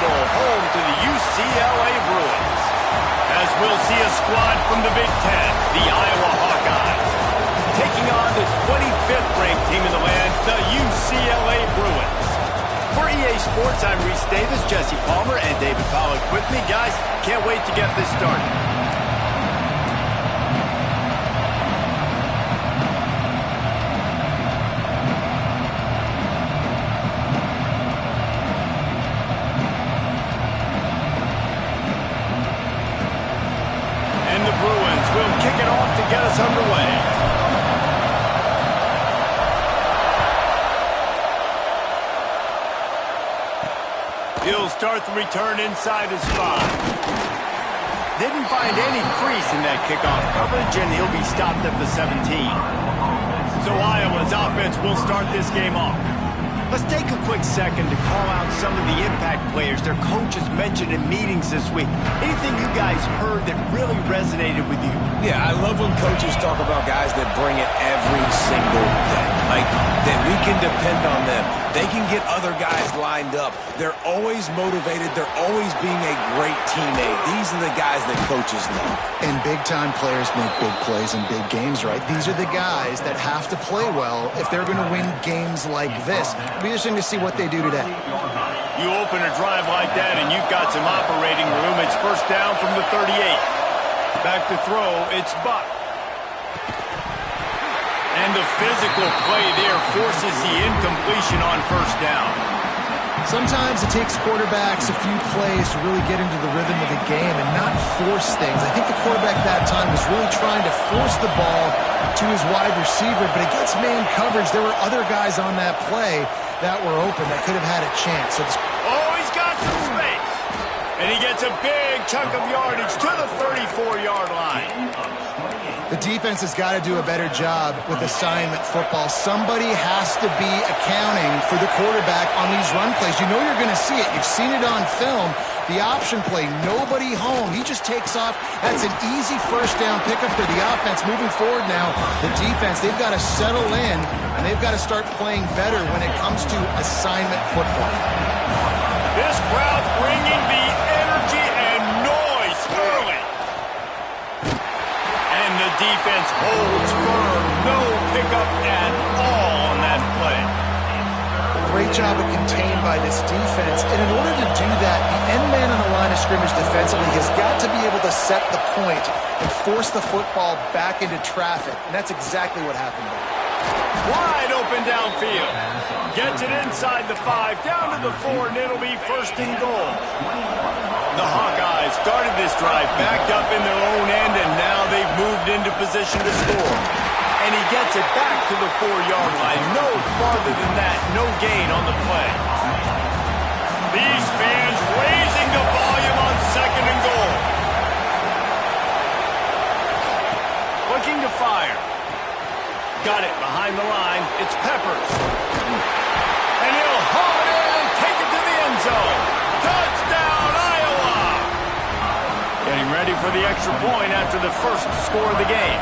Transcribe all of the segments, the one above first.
Bowl, home to the UCLA Bruins. As we'll see a squad from the Big Ten, the Iowa Hawkeyes, taking on the 25th ranked team in the land, the UCLA Bruins. For EA Sports, I'm Reese Davis, Jesse Palmer, and David Pollack with me. Guys, can't wait to get this started. And the Bruins will kick it off to get us underway. He'll start the return inside his 5. Didn't find any crease in that kickoff coverage, and he'll be stopped at the 17. So Iowa's offense will start this game off. Let's take a quick second to call out some of the impact players their coaches mentioned in meetings this week. Anything you guys heard that really resonated with you? Yeah, I love when coaches talk about guys that bring it every single day. Like, that we can depend on them. They can get other guys lined up. They're always motivated. They're always being a great teammate. These are the guys that coaches love. And big-time players make big plays in big games, right? These are the guys that have to play well if they're going to win games like this. It'll be interesting to see what they do today. You open a drive like that, and you've got some operating room. It's first down from the 38. Back to throw, it's Buck. And the physical play there forces the incompletion on first down. Sometimes it takes quarterbacks a few plays to really get into the rhythm of the game and not force things. I think the quarterback that time was really trying to force the ball to his wide receiver, but against man coverage, there were other guys on that play that were open that could have had a chance. So he's got some space. And he gets a big chunk of yardage to the 34-yard line. The defense has got to do a better job with assignment football. Somebody has to be accounting for the quarterback on these run plays. You know you're going to see it. You've seen it on film. The option play, nobody home. He just takes off. That's an easy first down pickup for the offense. Moving forward now, the defense, they've got to settle in, and they've got to start playing better when it comes to assignment football. This crowd bringing the energy and noise early. And the defense holds firm. No pickup at all on that play. Great job of contained by this defense. And in order to do that, the end man on the line of scrimmage defensively has got to be able to set the point and force the football back into traffic. And that's exactly what happened there. Wide open downfield. Gets it inside the 5, down to the 4, and it'll be first and goal. The Hawkeyes started this drive backed up in their own end, and now they've moved into position to score. And he gets it back to the 4-yard line. No farther than that. No gain on the play. These fans raising the volume on second and goal. Looking to fire. Got it behind the line. It's Peppers. And he'll haul it in and take it to the end zone. Touchdown, Iowa! Getting ready for the extra point after the first score of the game.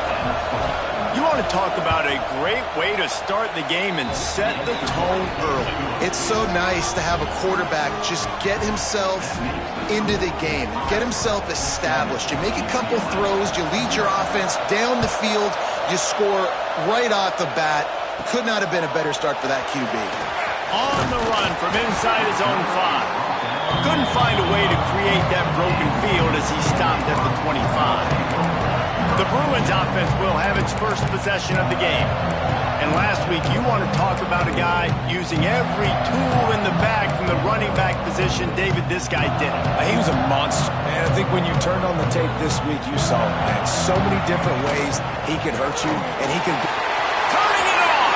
You want to talk about a great way to start the game and set the tone early. It's so nice to have a quarterback just get himself into the game, get himself established. You make a couple throws, you lead your offense down the field, you score right off the bat. Could not have been a better start for that QB. On the run from inside his own 5. Couldn't find a way to create that broken field as he stopped at the 25. The Bruins offense will have its first possession of the game. And last week, you want to talk about a guy using every tool in the bag from the running back position. David, this guy did it. He was a monster. And I think when you turned on the tape this week, you saw that so many different ways he could hurt you, and he could... Turning it on!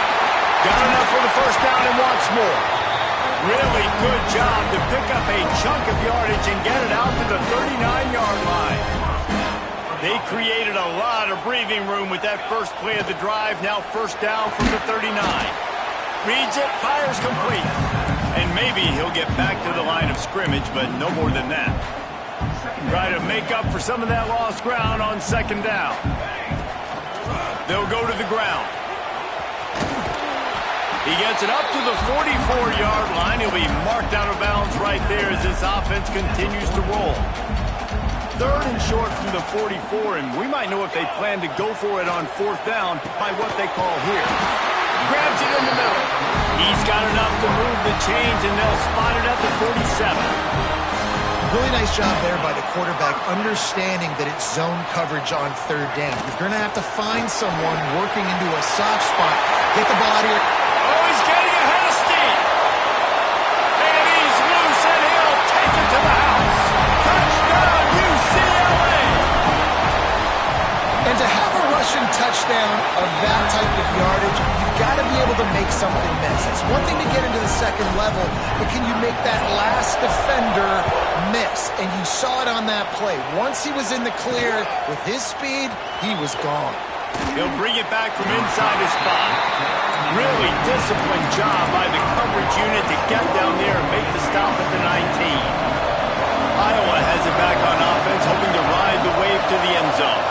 Got enough for the first down and wants more. Really good job to pick up a chunk of yardage and get it out to the 39-yard line. They created a lot of breathing room with that first play of the drive. Now first down from the 39. Reads it, fires complete. And maybe he'll get back to the line of scrimmage, but no more than that. Try to make up for some of that lost ground on second down. They'll go to the ground. He gets it up to the 44-yard line. He'll be marked marked out of bounds right there as this offense continues to roll. 3rd and short from the 44, and we might know if they plan to go for it on 4th down by what they call here. Grabs it in the middle. He's got enough to move the chains, and they'll spot it at the 47. Really nice job there by the quarterback, understanding that it's zone coverage on 3rd down. You're going to have to find someone working into a soft spot. Get the ball out of here. Oh, he's getting ahead of steam. And he's loose, and he'll take it to the house. Touchdown, UCLA! And to have a rushing touchdown of that type of yardage, you've got to be able to make something miss. It's one thing to get into the 2nd level, but can you make that last defender miss? And you saw it on that play. Once he was in the clear with his speed, he was gone. He'll bring it back from inside his spot. Really disciplined job by the coverage unit to get down there and make the stop at the 19. Iowa has it back on offense, hoping to ride the wave to the end zone.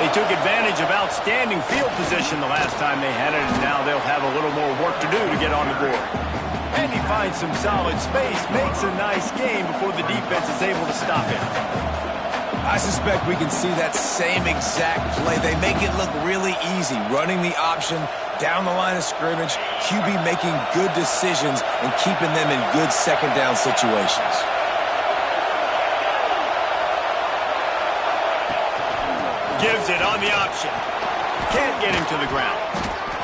They took advantage of outstanding field position the last time they had it, and now they'll have a little more work to do to get on the board. And he finds some solid space, makes a nice game before the defense is able to stop him. I suspect we can see that same exact play. They make it look really easy, running the option down the line of scrimmage, QB making good decisions and keeping them in good 2nd down situations. Gives it on the option. Can't get him to the ground.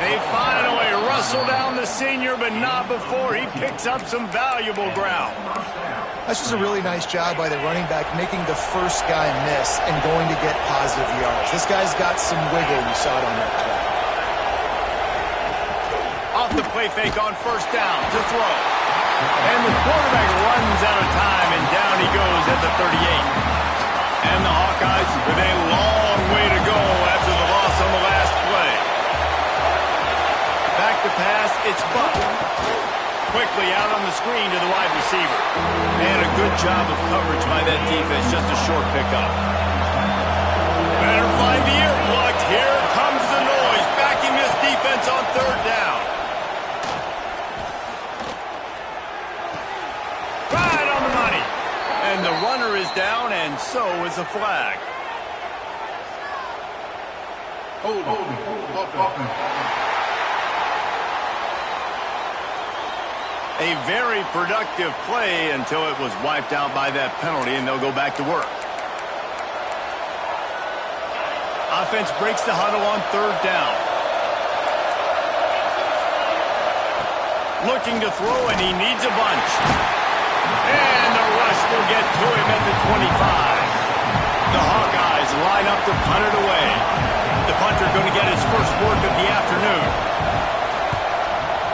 They finally wrestle down the senior, but not before he picks up some valuable ground. That's just a really nice job by the running back, making the first guy miss and going to get positive yards. This guy's got some wiggle. You saw it on that play. Off the play fake on 1st down to throw. And the quarterback runs out of time, and down he goes at the 38. And the Hawkeyes with a long way to go after the loss on the last play. Back to pass, it's Butler. Quickly out on the screen to the wide receiver. And a good job of coverage by that defense, just a short pickup. Better find the earplugs. Here comes the noise, backing this defense on 3rd down. Right on the money. And the runner is down, and so is a flag. A very productive play until it was wiped out by that penalty, and they'll go back to work. Offense breaks the huddle on 3rd down. Looking to throw, and he needs a bunch. And the rush will get to him at the 25. The Hawkeyes line up to punt it away. The punter going to get his first work of the afternoon.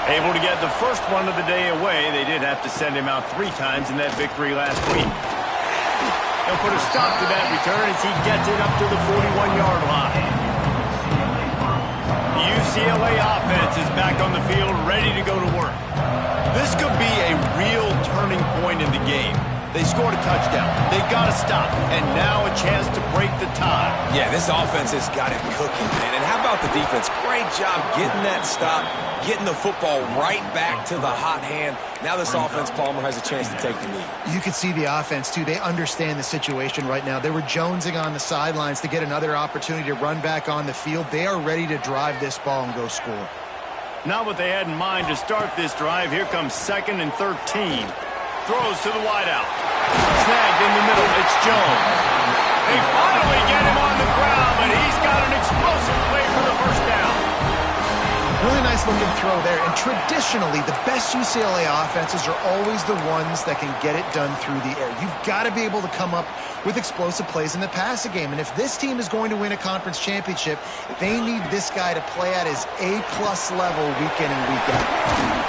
Able to get the first one of the day away. They did have to send him out 3 times in that victory last week. They'll put a stop to that return as he gets it up to the 41-yard line. The UCLA offense is back on the field, ready to go to work. This could be a real turning point in the game. They scored a touchdown. They got to stop. And now a chance to break the tie. Yeah, this offense has got it cooking, man. And how about the defense? Great job getting that stop, getting the football right back to the hot hand. Now this offense, Palmer, has a chance to take the lead. You can see the offense, too. They understand the situation right now. They were jonesing on the sidelines to get another opportunity to run back on the field. They are ready to drive this ball and go score. Not what they had in mind to start this drive. Here comes 2nd and 13. Throws to the wideout. Snagged in the middle. It's Jones. They finally get him on the ground, but he's got an explosive play for the 1st down. Really nice looking throw there. And traditionally, the best UCLA offenses are always the ones that can get it done through the air. You've got to be able to come up with explosive plays in the passing game. And if this team is going to win a conference championship, they need this guy to play at his A-plus level week in and week out.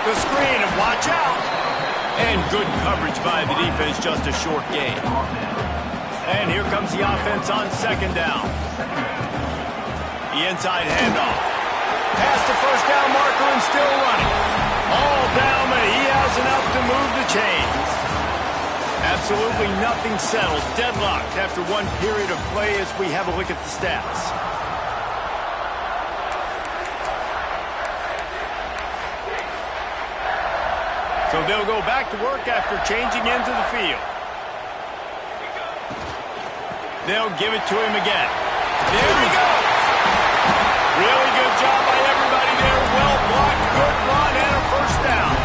The screen, and watch out. And good coverage by the defense, just a short gain. And here comes the offense on 2nd down. The inside handoff. Past the 1st down marker and still running. All down, but he has enough to move the chains. Absolutely nothing settled. Deadlocked after one period of play as we have a look at the stats. So they'll go back to work after changing into the field. They'll give it to him again. There he goes. Really good job by everybody there. Well blocked, good run, and a first down.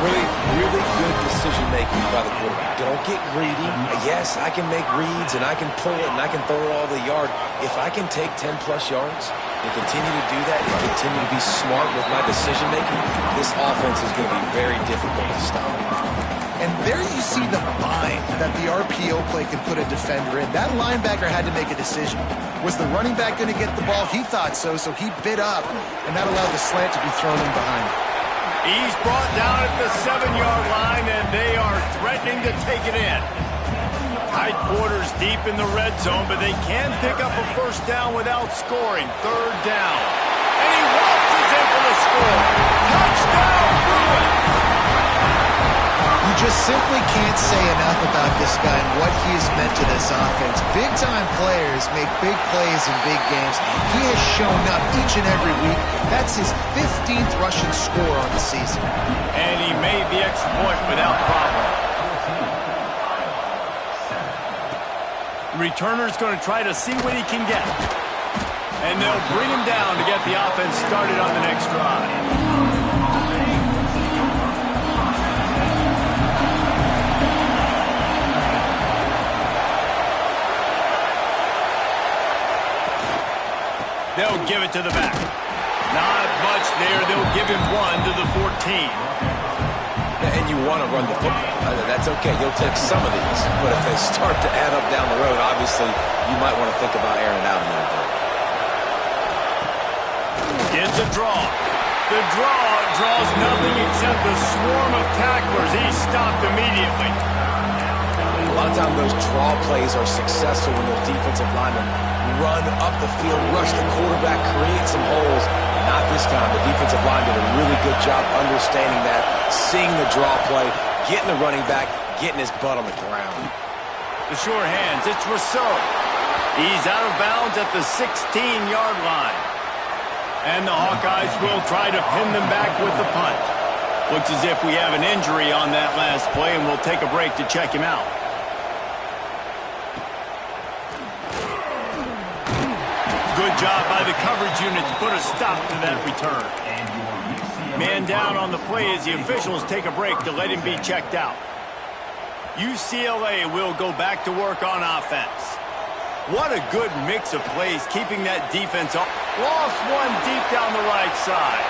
Really good decision-making by the quarterback. Don't get greedy. Yes, I can make reads, and I can pull it, and I can throw it all the yard. If I can take 10-plus yards and continue to do that and continue to be smart with my decision-making, this offense is going to be very difficult to stop. And there you see the bind that the RPO play can put a defender in. That linebacker had to make a decision. Was the running back going to get the ball? He thought so he bit up, and that allowed the slant to be thrown in behind. He's brought down at the 7-yard line, and they are threatening to take it in. Tight quarters deep in the red zone, but they can pick up a first down without scoring. Third down. And he waltzes in for the score. Touchdown, Bruin! You just simply can't say enough about this guy and what he has meant to this offense. Big-time players make big plays in big games. He has shown up each and every week. That's his 15th rushing score on the season. And he made the extra point without problem. Returner's going to try to see what he can get. And they'll bring him down to get the offense started on the next drive. They'll give it to the back. Not much there. They'll give him one to the 14. And you want to run the football. That's okay. You'll take some of these. But if they start to add up down the road, obviously, you might want to think about airing it out a little bit. Gets a draw. The draw draws nothing except a swarm of tacklers. He's stopped immediately. A lot of times those draw plays are successful when those defensive linemen run up the field, rush the quarterback, create some holes. Not this time. The defensive line did a really good job understanding that, seeing the draw play, getting the running back, getting his butt on the ground. The sure hands, it's Rousseau. He's out of bounds at the 16-yard line. And the Hawkeyes will try to pin them back with the punt. Looks as if we have an injury on that last play, and we'll take a break to check him out. Good job by the coverage unit to put a stop to that return. Man down on the play as the officials take a break to let him be checked out. UCLA will go back to work on offense. What a good mix of plays keeping that defense off. Lost one deep down the right side.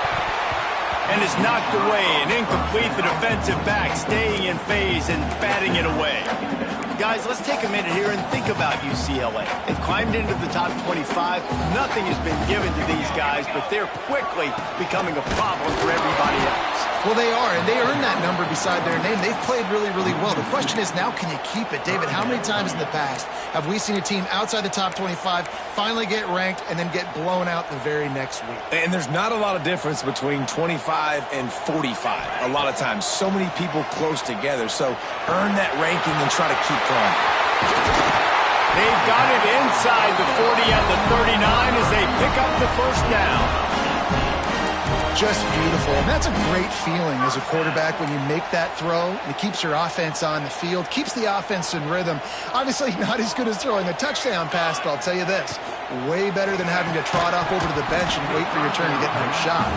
And is knocked away and incomplete. The defensive back staying in phase and batting it away. Guys, let's take a minute here and think about UCLA. They've climbed into the top 25. Nothing has been given to these guys, but they're quickly becoming a problem for everybody else. Well, they are, and they earned that number beside their name. They've played really, really well. The question is, now can you keep it? David, how many times in the past have we seen a team outside the top 25 finally get ranked and then get blown out the very next week? And there's not a lot of difference between 25 and 45. A lot of times, so many people close together. So earn that ranking and try to keep climbing. They've got it inside the 40 and the 39 as they pick up the first down. Just beautiful. And that's a great feeling as a quarterback when you make that throw. It keeps your offense on the field, keeps the offense in rhythm. Obviously not as good as throwing a touchdown pass, but I'll tell you this, way better than having to trot up over to the bench and wait for your turn to get another shot.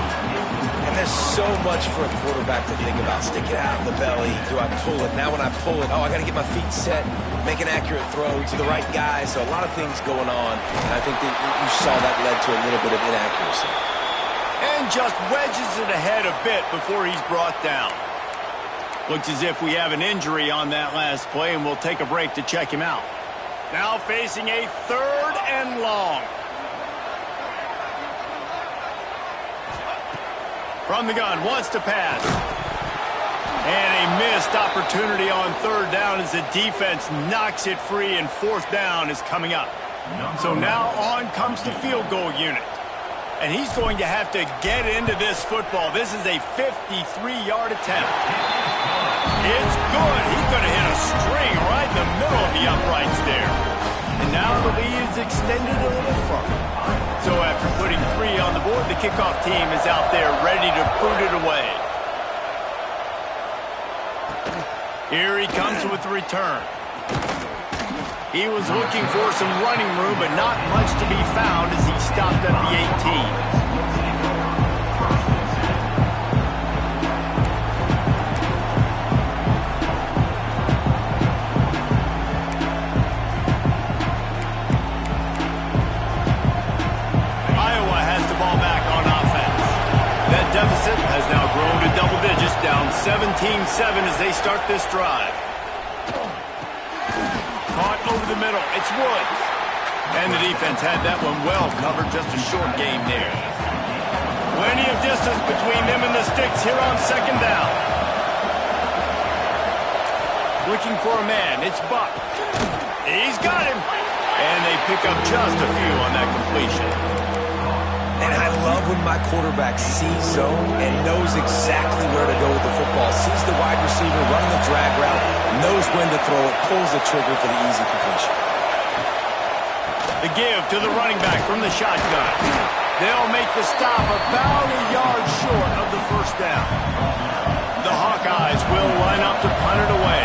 And there's so much for a quarterback to think about. Stick it out in the belly. Do I pull it? Now when I pull it, I got to get my feet set, make an accurate throw to the right guy. So a lot of things going on. And I think that you saw that led to a little bit of inaccuracy. And just wedges it ahead a bit before he's brought down. Looks as if we have an injury on that last play, and we'll take a break to check him out. Now facing a 3rd and long. From the gun, wants to pass. And a missed opportunity on 3rd down as the defense knocks it free, and 4th down is coming up. So now on comes the field goal unit. And he's going to have to get into this football. This is a 53-yard attempt. It's good. He's going to hit a string right in the middle of the uprights there. And now the lead is extended a little further. So after putting 3 on the board, the kickoff team is out there ready to boot it away. Here he comes with the return. He was looking for some running room, but not much to be found as he stopped at the 18. Deficit has now grown to double digits, down 17-7 as they start this drive. Caught over the middle. It's Woods. And the defense had that one well covered. Just a short game there. Plenty of distance between them and the sticks here on second down. Looking for a man. It's Buck. He's got him. And they pick up just a few on that completion. And I love when my quarterback sees zone and knows exactly where to go with the football. Sees the wide receiver running the drag route, knows when to throw it, pulls the trigger for the easy completion. The give to the running back from the shotgun. They'll make the stop about a yard short of the first down. The Hawkeyes will line up to punt it away.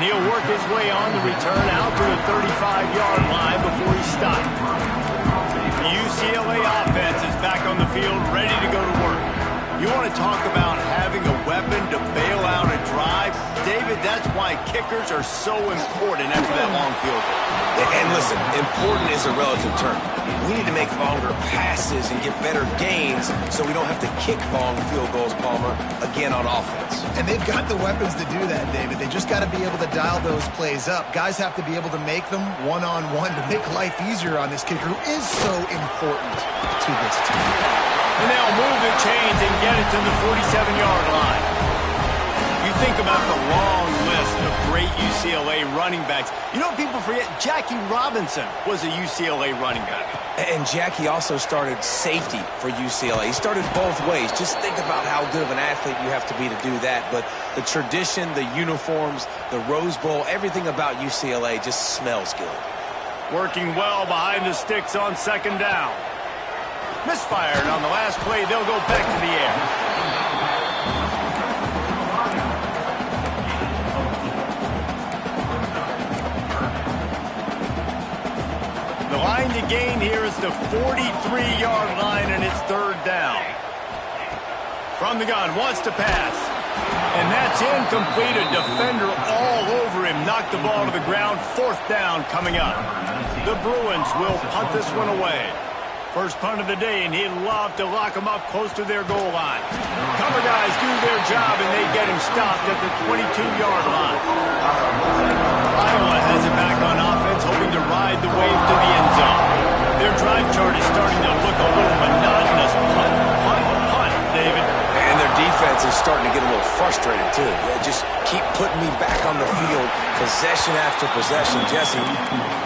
He'll work his way on the return out to the 35-yard line before he stopped. The UCLA offense is back on the field, ready to go to work. You want to talk about having a weapon to bail out a drive? David, that's why kickers are so important after that long field goal. And listen, important is a relative term. We need to make longer passes and get better gains so we don't have to kick long field goals, Palmer, again on offense. And they've got the weapons to do that, David. They just got to be able to dial those plays up. Guys have to be able to make them one-on-one to make life easier on this kicker who is so important to this team. And they'll move the chains and get it to the 47-yard line. You think about the long list of great UCLA running backs. You know what people forget? Jackie Robinson was a UCLA running back. And Jackie also started safety for UCLA. He started both ways. Just think about how good of an athlete you have to be to do that. But the tradition, the uniforms, the Rose Bowl, everything about UCLA just smells good. Working well behind the sticks on second down. Misfired on the last play. They'll go back to the air. The line to gain here is the 43-yard line, and it's third down. From the gun, wants to pass. And that's incomplete. A defender all over him. Knocked the ball to the ground. Fourth down coming up. The Bruins will punt this one away. First punt of the day, and he'd love to lock him up close to their goal line. Cover guys do their job, and they get him stopped at the 22-yard line. Iowa has it back on offense, hoping to ride the wave to the end zone. Their drive chart is starting to look a little monotonous. Punt, punt, punt, David. And their defense is starting to get a little frustrated, too. They just keep putting me back on the field, possession after possession. Jesse,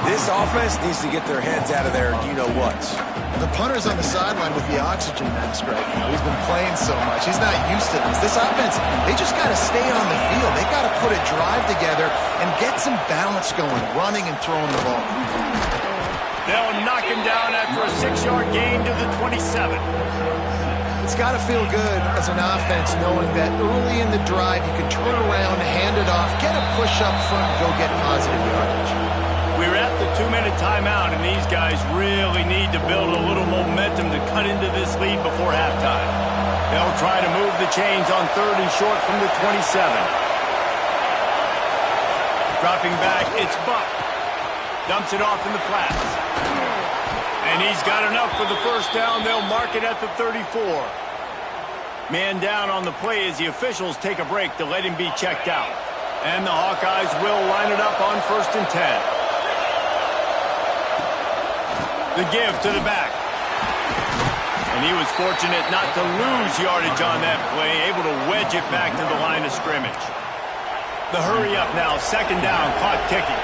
this offense needs to get their heads out of their you-know-whats. The punter's on the sideline with the oxygen mask right now. He's been playing so much. He's not used to this. This offense, they just got to stay on the field. They got to put a drive together and get some balance going, running and throwing the ball. They'll knock him down after a 6-yard gain to the 27. It's got to feel good as an offense knowing that early in the drive you can turn around, hand it off, get a push up front, go get positive yardage. We're at the 2-minute timeout, and these guys really need to build a little momentum to cut into this lead before halftime. They'll try to move the chains on third and short from the 27. Dropping back, it's Buck. Dumps it off in the flats. And he's got enough for the first down. They'll mark it at the 34. Man down on the play as the officials take a break to let him be checked out. And the Hawkeyes will line it up on 1st and 10. The give to the back. And he was fortunate not to lose yardage on that play, able to wedge it back to the line of scrimmage. The hurry up now, second down, clock ticking.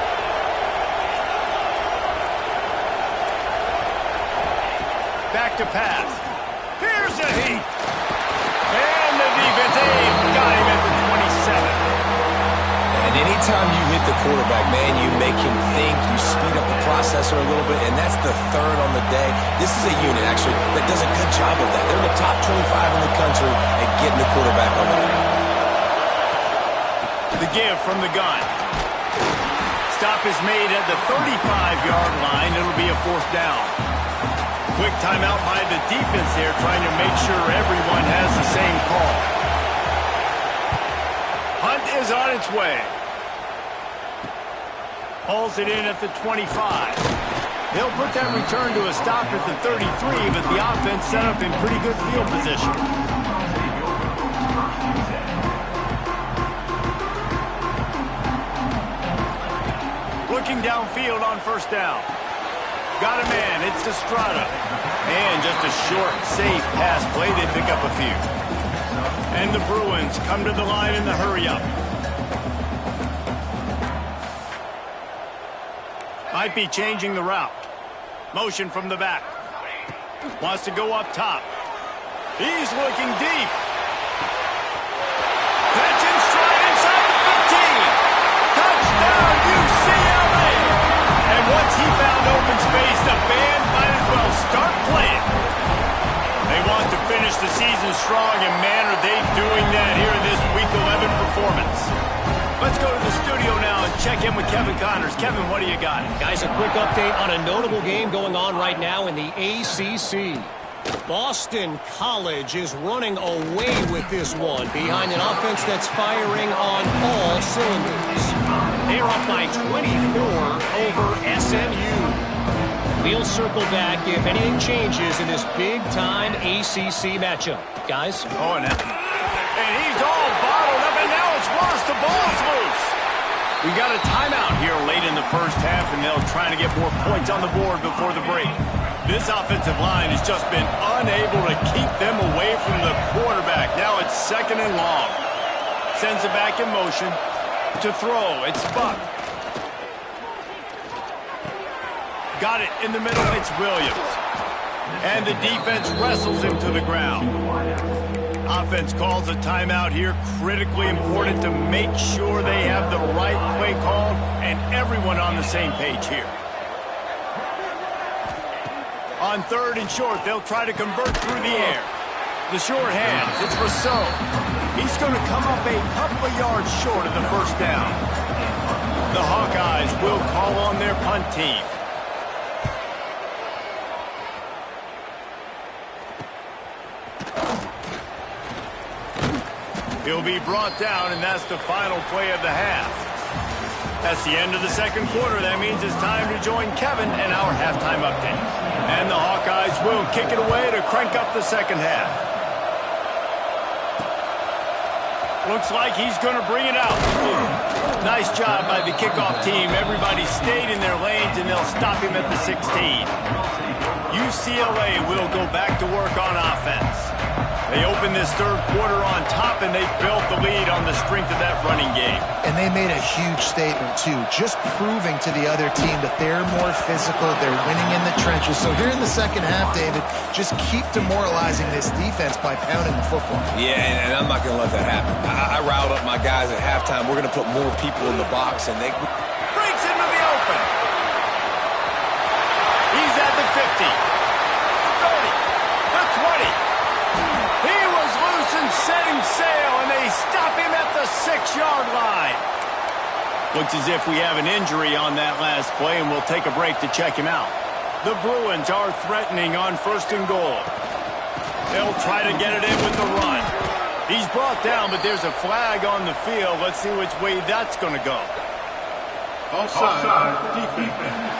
Back to pass. Here's a heat. And the defense got him at the 27. And And anytime you hit the quarterback, man, you make him think, you speed up the processor a little bit, and that's the third on the day. This is a unit, actually, that does a good job of that. They're the top 25 in the country at getting the quarterback on the ground. The give from the gun. Stop is made at the 35-yard line. It'll be a 4th down. Quick timeout by the defense there, trying to make sure everyone has the same call. Hunt is on its way. Hauls it in at the 25. They'll put that return to a stop at the 33, but the offense set up in pretty good field position. Looking downfield on 1st down. Got a man, it's Estrada. And just a short, safe pass play, they pick up a few. And the Bruins come to the line in the hurry-up. Might be changing the route. Motion from the back. Wants to go up top. He's looking deep. Catch in stride inside the 15. Touchdown, UCLA! And once he found open space, the band might as well start playing. They want to finish the season strong, and man, are they doing that here in this Week 11 performance. Let's go to the studio now and check in with Kevin Connors. Kevin, what do you got? Guys, a quick update on a notable game going on right now in the ACC. Boston College is running away with this one behind an offense that's firing on all cylinders. They're up by 24 over SMU. We'll circle back if anything changes in this big-time ACC matchup. Guys? Oh, and he's all bottled up, and now it's worse. The ball's loose. We got a timeout here late in the 1st half, and they'll try to get more points on the board before the break. This offensive line has just been unable to keep them away from the quarterback. Now it's 2nd and long. Sends it back in motion to throw. It's Buck. Got it in the middle. It's Williams. And the defense wrestles him to the ground. Offense calls a timeout here. Critically important to make sure they have the right play call and everyone on the same page here. On 3rd and short, they'll try to convert through the air. The short hands, it's Rousseau. He's going to come up a couple of yards short of the 1st down. The Hawkeyes will call on their punt team. He'll be brought down, and that's the final play of the half. That's the end of the 2nd quarter. That means it's time to join Kevin and our halftime update. And the Hawkeyes will kick it away to crank up the 2nd half. Looks like he's going to bring it out. Nice job by the kickoff team. Everybody stayed in their lanes, and they'll stop him at the 16. UCLA will go back to work on offense. They opened this 3rd quarter on top, and they built the lead on the strength of that running game. And they made a huge statement, too, just proving to the other team that they're more physical, they're winning in the trenches. So here in the 2nd half, David, just keep demoralizing this defense by pounding the football. Yeah, and I'm not going to let that happen. I riled up my guys at halftime. We're going to put more people in the box, and they... Breaks into the open. He's at the 50. 30. The 20. He was loose and setting sail, and they stop him at the 6-yard line. Looks as if we have an injury on that last play, and we'll take a break to check him out. The Bruins are threatening on 1st and goal. They'll try to get it in with the run. He's brought down, but there's a flag on the field. Let's see which way that's going to go. Offside, defense.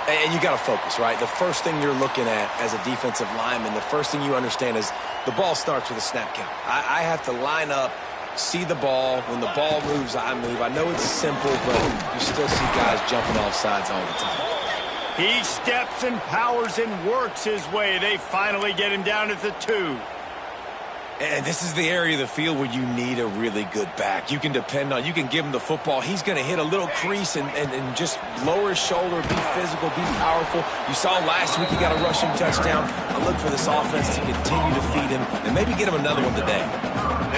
And you got to focus, right? The first thing you're looking at as a defensive lineman, the first thing you understand is the ball starts with a snap count. I have to line up, see the ball. When the ball moves, I move. I know it's simple, but you still see guys jumping off sides all the time. He steps and powers and works his way. They finally get him down at the 2. And this is the area of the field where you need a really good back. You can depend on, you can give him the football. He's going to hit a little crease and just lower his shoulder, be physical, be powerful. You saw last week he got a rushing touchdown. I look for this offense to continue to feed him and maybe get him another one today.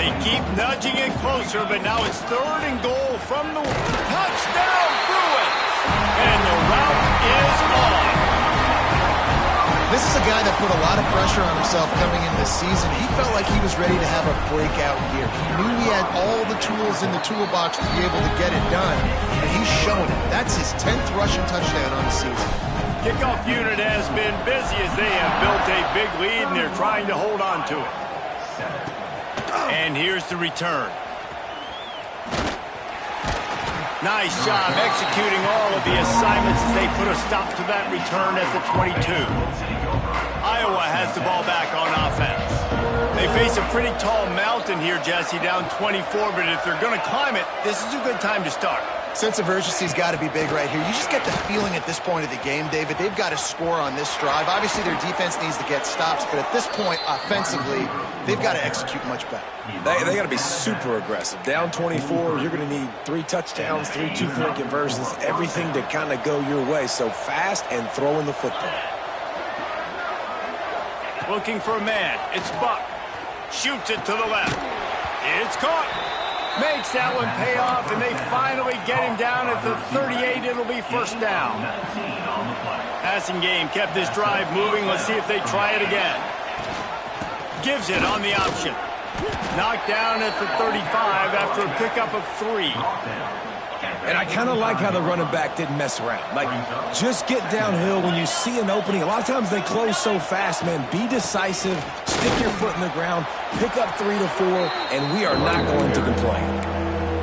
They keep nudging it closer, but now it's 3rd and goal from the touchdown Bruins. And the route is on. This is a guy that put a lot of pressure on himself coming in this season. He felt like he was ready to have a breakout year. He knew he had all the tools in the toolbox to be able to get it done, and he's shown it. That's his 10th rushing touchdown on the season. Kickoff unit has been busy as they have built a big lead, and they're trying to hold on to it. And here's the return. Nice job executing all of the assignments as they put a stop to that return at the 22. Iowa has the ball back on offense. They face a pretty tall mountain here, Jesse, down 24, but if they're going to climb it, this is a good time to start. Sense of urgency's got to be big right here. You just get the feeling at this point of the game, David, they've got to score on this drive. Obviously, their defense needs to get stops, but at this point, offensively, they've got to execute much better. They got to be super aggressive. Down 24, you're going to need 3 touchdowns, 3 two-point conversions, everything to kind of go your way. So fast and throwing the football. Looking for a man. It's Buck. Shoots it to the left. It's caught. Makes that one pay off, and they finally get him down at the 38. It'll be 1st down. Passing game kept this drive moving. Let's see if they try it again. Gives it on the option. Knocked down at the 35 after a pickup of 3. And I kind of like how the running back didn't mess around. Like, just get downhill when you see an opening. A lot of times they close so fast, man. Be decisive, stick your foot in the ground, pick up 3 to 4, and we are not going to complain.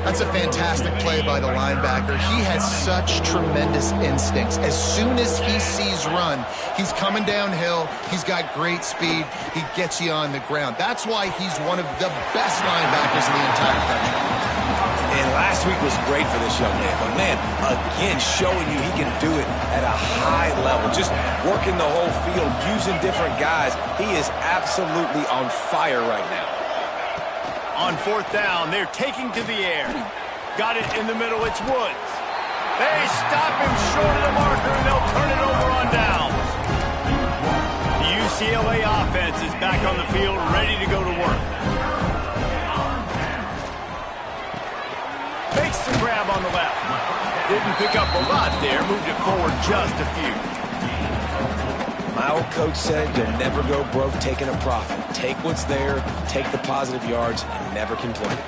That's a fantastic play by the linebacker. He has such tremendous instincts. As soon as he sees run, he's coming downhill. He's got great speed. He gets you on the ground. That's why he's one of the best linebackers in the entire country. And last week was great for this young man. But, man, again, showing you he can do it at a high level. Just working the whole field, using different guys. He is absolutely on fire right now. On 4th down, they're taking to the air. Got it in the middle. It's Woods. They stop him short of the marker, and they'll turn it over on downs. The UCLA offense is back on the field, ready to go to work. Makes the grab on the left. Didn't pick up a lot there. Moved it forward just a few. My old coach said you'll never go broke taking a profit. Take what's there, take the positive yards, and never complain.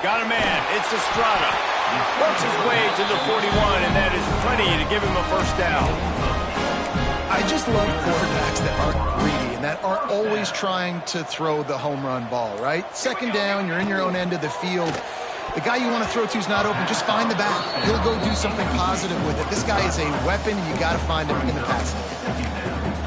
Got a man. It's Estrada. Works his way to the 41, and that is plenty to give him a 1st down. I just love quarterbacks that aren't greedy and that aren't always trying to throw the home run ball, right? 2nd down, you're in your own end of the field. The guy you want to throw to is not open. Just find the back. He'll go do something positive with it. This guy is a weapon, and you got to find him in the passing.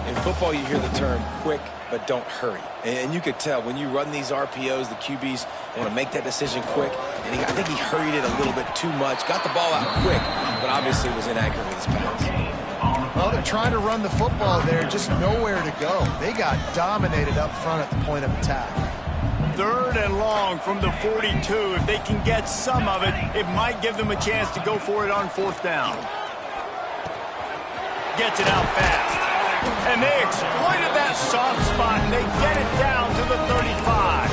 In football, you hear the term quick, but don't hurry. And you could tell when you run these RPOs, the QBs want to make that decision quick. And I think he hurried it a little bit too much. Got the ball out quick, but obviously was inaccurate with his pass. Well, they're trying to run the football there, just nowhere to go. They got dominated up front at the point of attack. 3rd and long from the 42. If they can get some of it, it might give them a chance to go for it on 4th down. Gets it out fast. And they exploited that soft spot, and they get it down to the 35.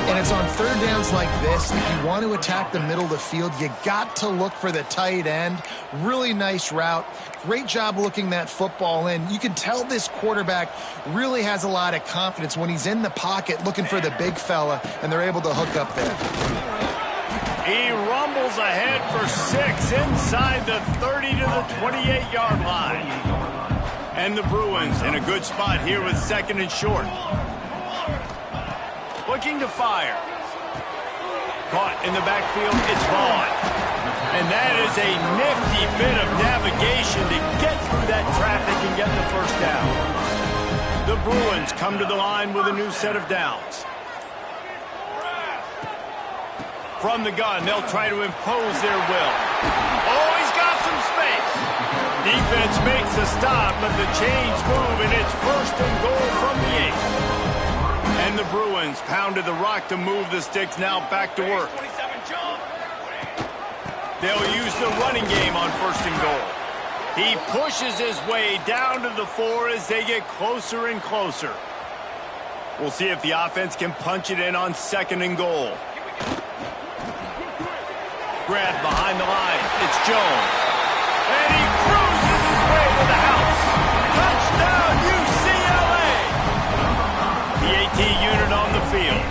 And it's on 3rd downs like this. If you want to attack the middle of the field, you got to look for the tight end. Really nice route. Great job looking that football in. You can tell this quarterback really has a lot of confidence when he's in the pocket looking for the big fella, and they're able to hook up there. He rumbles ahead for 6 inside the 30 to the 28-yard line. And the Bruins in a good spot here with 2nd and short. Looking to fire. Caught in the backfield, it's Vaughn. And that is a nifty bit of navigation to get through that traffic and get the 1st down. The Bruins come to the line with a new set of downs. From the gun, they'll try to impose their will. Oh, he's got some space. Defense makes a stop, but the chains move, and it's 1st and goal from the 8. And the Bruins pounded the rock to move the sticks, now back to work. They'll use the running game on 1st and goal. He pushes his way down to the 4 as they get closer and closer. We'll see if the offense can punch it in on 2nd and goal. Grab behind the line. It's Jones. And he cruises his way to the house. Touchdown, UCLA! The AT unit on the field.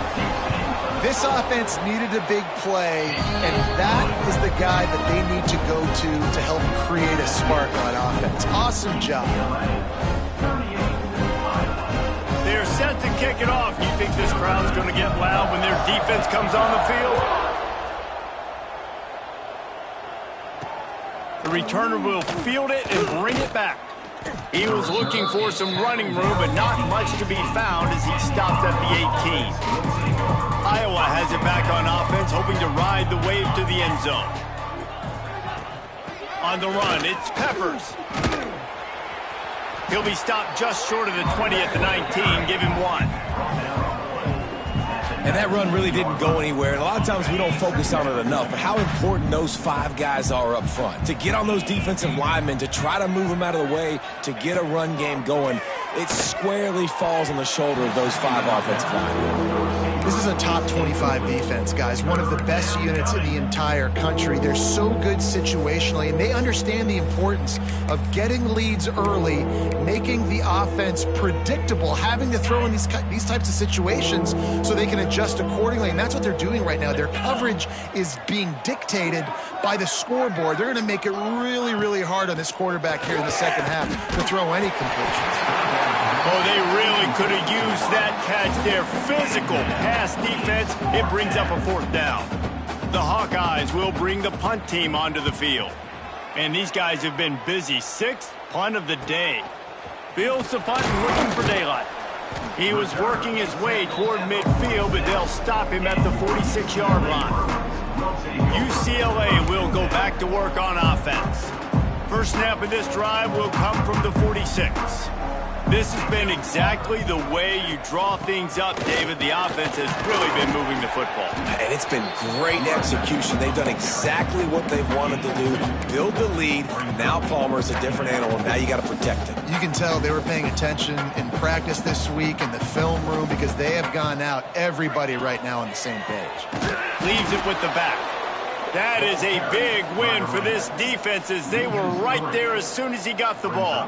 This offense needed a big play, and that is the guy that they need to go to help create a spark on offense. Awesome job. They're set to kick it off. You think this crowd's going to get loud when their defense comes on the field? The returner will field it and bring it back. He was looking for some running room, but not much to be found as he stopped at the 18. Iowa has it back on offense, hoping to ride the wave to the end zone. On the run, it's Peppers. He'll be stopped just short of the 20 at the 19. Give him 1. And that run really didn't go anywhere. And a lot of times we don't focus on it enough. But how important those 5 guys are up front. To get on those defensive linemen, to try to move them out of the way, to get a run game going, it squarely falls on the shoulder of those 5 offensive linemen. This is a top 25 defense, guys. One of the best units in the entire country. They're so good situationally, and they understand the importance of getting leads early, making the offense predictable, having to throw in these types of situations so they can adjust accordingly. And that's what they're doing right now. Their coverage is being dictated by the scoreboard. They're going to make it really, really hard on this quarterback here in the second half to throw any completions. Oh, they really could have used that catch there. Physical pass defense. It brings up a 4th down. The Hawkeyes will bring the punt team onto the field. And these guys have been busy. 6th punt of the day. Fields the punt and looking for daylight. He was working his way toward midfield, but they'll stop him at the 46-yard line. UCLA will go back to work on offense. First snap of this drive will come from the 46. This has been exactly the way you draw things up, David. The offense has really been moving the football. And it's been great execution. They've done exactly what they've wanted to do. Build the lead. Now Palmer's a different animal. Now you got to protect him. You can tell they were paying attention in practice this week in the film room because they have gone out, everybody right now on the same page. Leaves it with the back. That is a big win for this defense as they were right there as soon as he got the ball.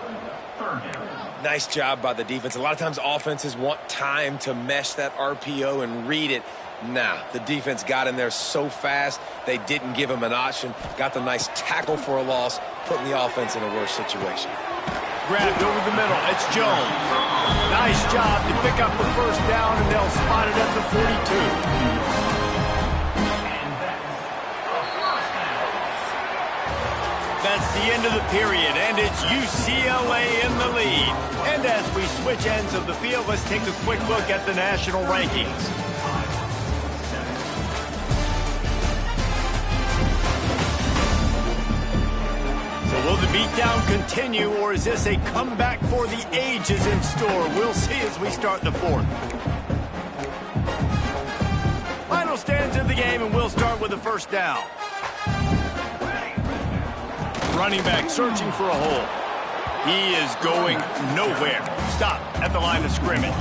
Nice job by the defense. A lot of times offenses want time to mesh that RPO and read it. Nah, the defense got in there so fast, they didn't give him an option. Got the nice tackle for a loss, putting the offense in a worse situation. Grabbed over the middle. It's Jones. Nice job to pick up the 1st down, and they'll spot it at the 42. That's the end of the period, and it's UCLA in the lead. And as we switch ends of the field, let's take a quick look at the national rankings. So will the beatdown continue, or is this a comeback for the ages in store? We'll see as we start the 4th. Final stands of the game, and we'll start with the 1st down. Running back searching for a hole. He is going nowhere. Stop at the line of scrimmage.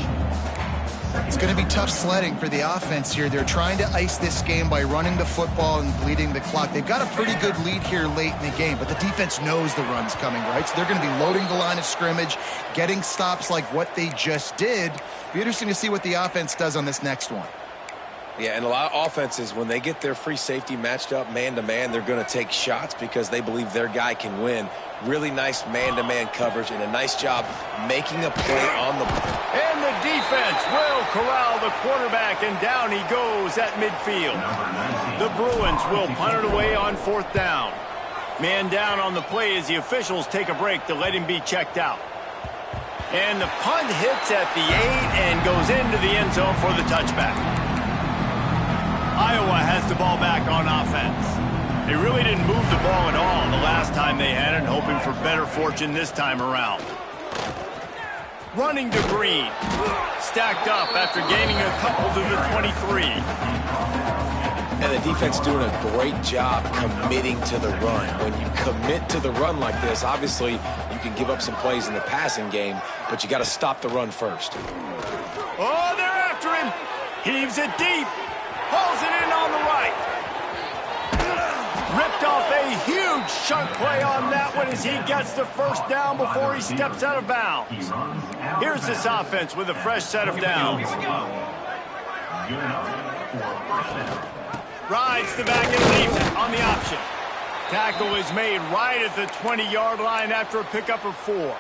It's going to be tough sledding for the offense here. They're trying to ice this game by running the football and bleeding the clock. They've got a pretty good lead here late in the game, but the defense knows the run's coming, right? So they're going to be loading the line of scrimmage, getting stops like what they just did. Be interesting to see what the offense does on this next one. Yeah, and a lot of offenses, when they get their free safety matched up man-to-man, they're going to take shots because they believe their guy can win. Really nice man-to-man coverage and a nice job making a play on the ball. And the defense will corral the quarterback, and down he goes at midfield. The Bruins will punt it away on 4th down. Man down on the play as the officials take a break to let him be checked out. And the punt hits at the 8 and goes into the end zone for the touchback. Iowa has the ball back on offense. They really didn't move the ball at all the last time they had it, hoping for better fortune this time around. Running to Green. Stacked up after gaining a couple to the 23. And the defense doing a great job committing to the run. When you commit to the run like this, obviously you can give up some plays in the passing game, but you got to stop the run first. Oh, they're after him. Heaves it deep. Pulls it in on the right. Ripped off a huge chunk play on that one as he gets the first down before he steps out of bounds. Here's this offense with a fresh set of downs. Rides the back and leaves it on the option. Tackle is made right at the 20-yard line after a pickup of 4.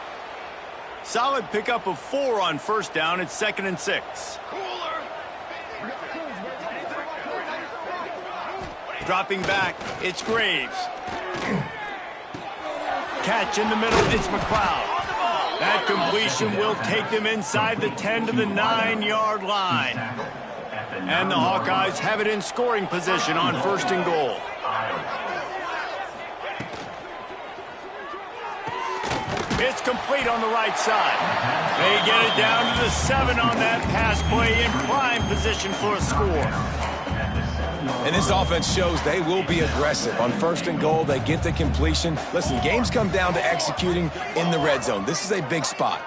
Solid pickup of 4 on first down. It's 2nd and 6. Dropping back, it's Graves. Catch in the middle, it's McLeod. That completion will take them inside the 10 to the 9-yard line. And the Hawkeyes have it in scoring position on 1st and goal. It's complete on the right side. They get it down to the 7 on that pass play in prime position for a score. And this offense shows they will be aggressive. On 1st and goal, they get the completion. Listen, games come down to executing in the red zone. This is a big spot.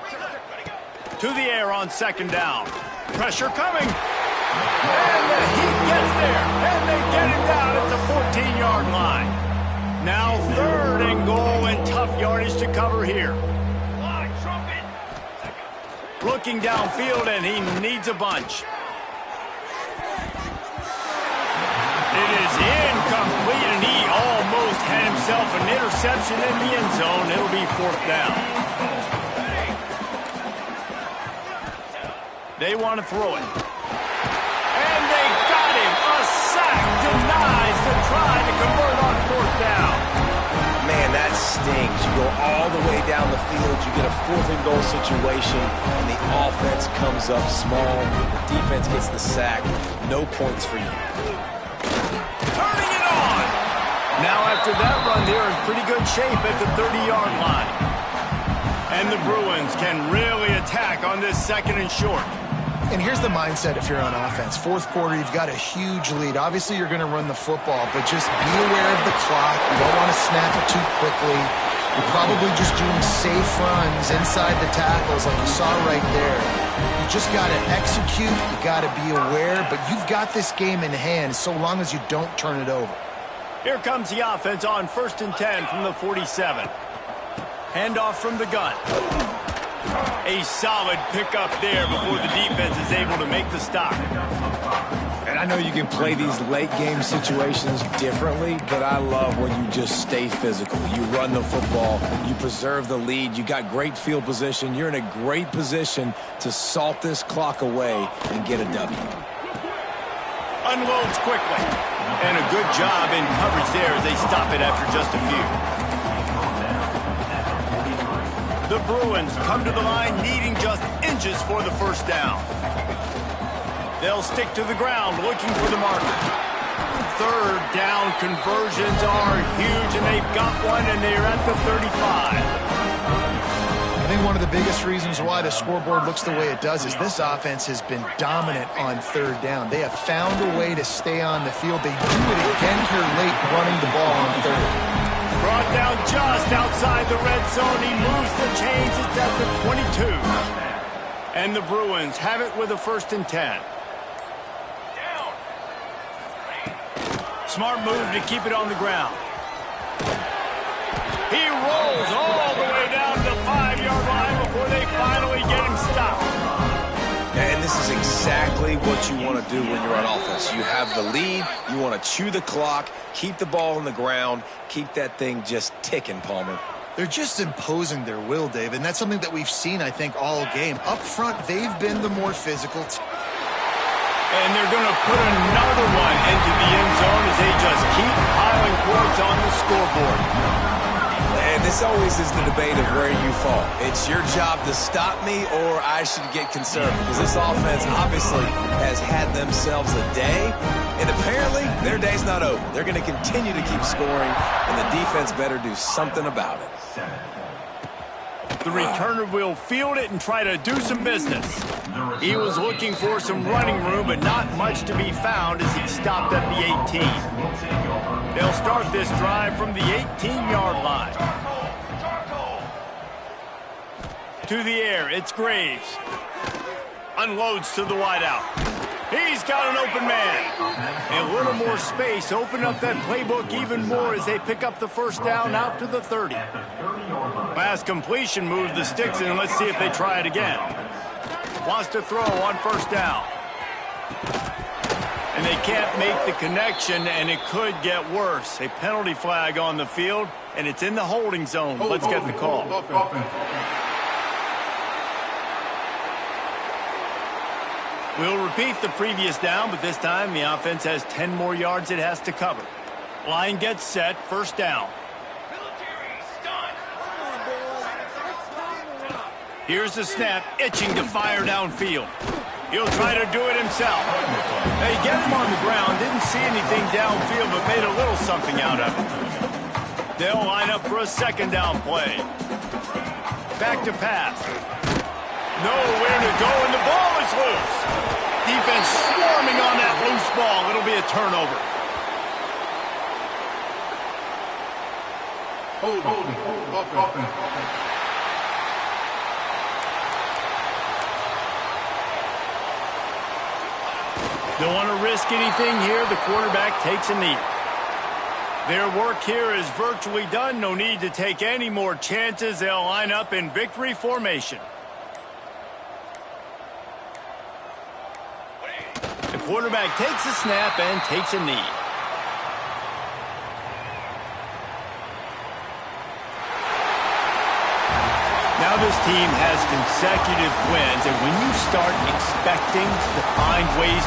To the air on 2nd down. Pressure coming. And the Heat gets there. And they get him down at the 14-yard line. Now 3rd and goal and tough yardage to cover here. Looking downfield, and he needs a bunch. It is incomplete, and he almost had himself an interception in the end zone. It'll be 4th down. They want to throw it. And they got him. A sack denies the try to convert on 4th down. Man, that stings. You go all the way down the field, you get a 4th and goal situation, and the offense comes up small. The defense gets the sack. No points for you. Turning it on. Now after that run, they're in pretty good shape at the 30-yard line. And the Bruins can really attack on this 2nd and short. And here's the mindset if you're on offense. 4th quarter, you've got a huge lead. Obviously, you're going to run the football, but just be aware of the clock. You don't want to snap it too quickly. You're probably just doing safe runs inside the tackles like you saw right there. You just got to execute. You got to be aware, but you've got this game in hand so long as you don't turn it over. Here comes the offense on 1st and 10 from the 47. Handoff from the gun. A solid pickup there before the defense is able to make the stop. And I know you can play these late game situations differently, but I love when you just stay physical. You run the football, you preserve the lead, you got great field position, you're in a great position to salt this clock away and get a W. Unloads quickly. And a good job in coverage there as they stop it after just a few. The Bruins come to the line needing just inches for the 1st down. They'll stick to the ground looking for the marker. 3rd down conversions are huge, and they've got one, and they're at the 35. I think one of the biggest reasons why the scoreboard looks the way it does is this offense has been dominant on 3rd down. They have found a way to stay on the field. They do it again here late running the ball on 3rd. Brought down just outside the red zone. He moves the chains. It's at the 22. And the Bruins have it with a 1st and 10. Smart move to keep it on the ground. He rolls all the way down to the 5-yard line before they finally get him stopped. And this is exactly what you want to do when you're on offense. You have the lead, you want to chew the clock, keep the ball on the ground, keep that thing just ticking, Palmer. They're just imposing their will, Dave, and that's something that we've seen, I think, all game. Up front, they've been the more physical. And they're going to put another one into the end zone as they just keep piling points on the scoreboard. And this always is the debate of where you fall. It's your job to stop me, or I should get concerned, because this offense obviously has had themselves a day, and apparently their day's not over. They're going to continue to keep scoring, and the defense better do something about it. The returner will field it and try to do some business. He was looking for some running room, but not much to be found as he stopped at the 18. They'll start this drive from the 18-yard line. To the air, it's Graves. Unloads to the wideout. He's got an open man. And a little more space. Open up that playbook even more as they pick up the first down out to the 30. Pass completion moves the sticks in. Let's see if they try it again. Wants to throw on first down. And they can't make the connection, and it could get worse. A penalty flag on the field, and it's in the holding zone. Let's get the call. We'll repeat the previous down, but this time the offense has 10 more yards it has to cover. Line gets set, first down. Here's the snap, itching to fire downfield. He'll try to do it himself. They get him on the ground, didn't see anything downfield, but made a little something out of it. They'll line up for a second down play. Back to pass. Nowhere to go, and the ball is loose. Defense swarming on that loose ball. It'll be a turnover. Don't want to risk anything here. The quarterback takes a knee. Their work here is virtually done. No need to take any more chances. They'll line up in victory formation. The quarterback takes a snap and takes a knee. Now this team has consecutive wins, and when you start expecting to find ways